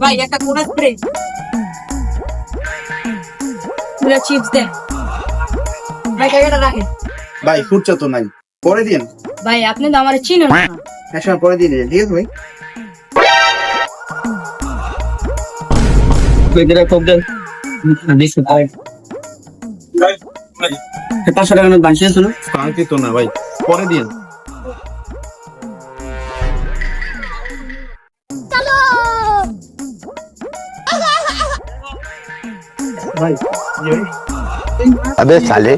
ভাই একটা কোন স্প্রে পুরো চিপস দে ভাই টাকাটা রাখেন। ভাই খুঁজছো তো নাই, পরে দিন। ভাই আপনি তো আমার চিনেন না। এক সময় পরে দিয়ে দিন, ঠিক আছে ভাই। বেদরা খুব দেন দিস ভাই 500 টাকা নোট বাঁচিয়ে শুনো। শান্তি তো না ভাই, পরে দিন। ভাই अबे साले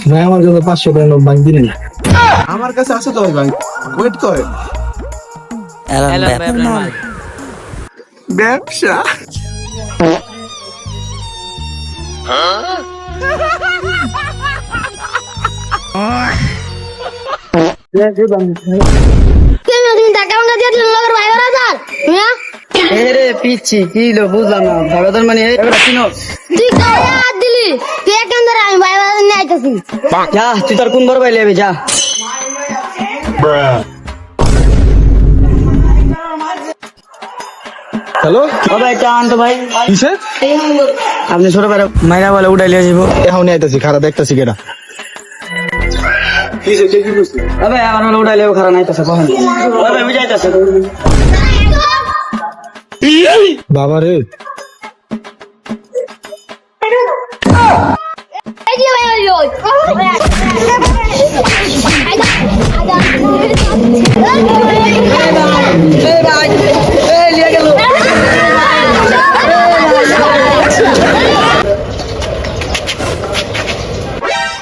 ভাই আমার কাছে 500 টাকা নোট বাকি দিলেন। আমার কাছে আছে তো ভাই, ওয়েট করে। ব্যবসা তুমি টাকা ভাঙা দিয়ে দিলেন লগের ভাই ওরা যান হ্যাঁ এরে পিচ্ছি কি লো বুঝলাম না ভাবেদার মানে এবারে চিনো তুই কায়া হাত দিলি তুই এখান ধরে আমি ভাই ভাই নিয়ে আইতাছি যা তুই তোর কোন বড় ভাই লেবে যা হ্যালো ও ভাই চা আনতো ভাই কিসে? আপনি ছোট ভাই মাইরা বলে উঠাই লিয়ে যাবো এখন আইতাছি, খারাপ দেখতাছি কেডা। ও ভাই আমার বলে উঠাই লিয়ে খারাপ নাই তো কখন ও ভাই বুঝাইতাছে বাবা রে, এই যে ভাই ওই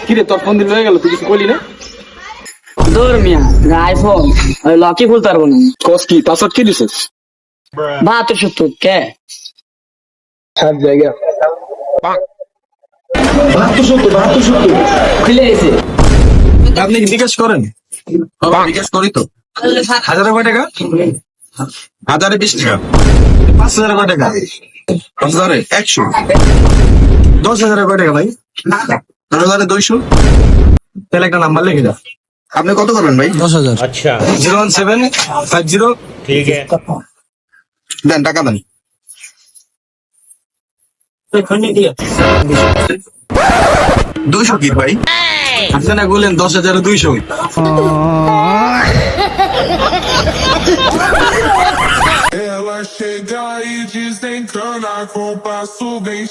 কিরে তোর ফোন দিন হয়ে গেল, তুই কিছু কইলি না? দূর মিয়া আইফোন ওই লকি খুলতে পারবো না কস কি পাসওয়ার্ড কি দিছিস? 72 কে সব জায়গা 72 খুলে এসে আপনি কি বিকাশ করেন? বিকাশ করি তো। 1000 কয় টাকা? 1020 টাকা, 5000 কয় টাকা? 5100, 10000 কয় টাকা ভাই? 1200। তাহলে একটা নাম্বার লিখে দাও। আপনি কত করবেন ভাই? 10000। আচ্ছা 01750 দেন, টাকা দেন। 200 কি ভাই? আপনি না বললেন 10200। Ela chega e desencana com passo bem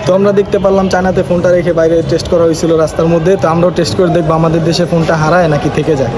তো আমরা দেখতে পারলাম চায়নাতে ফোনটা রেখে বাইরে টেস্ট করা হয়েছিল রাস্তার মধ্যে, তো আমরাও টেস্ট করে দেখবো আমাদের দেশে ফোনটা হারায় নাকি থেকে যায়।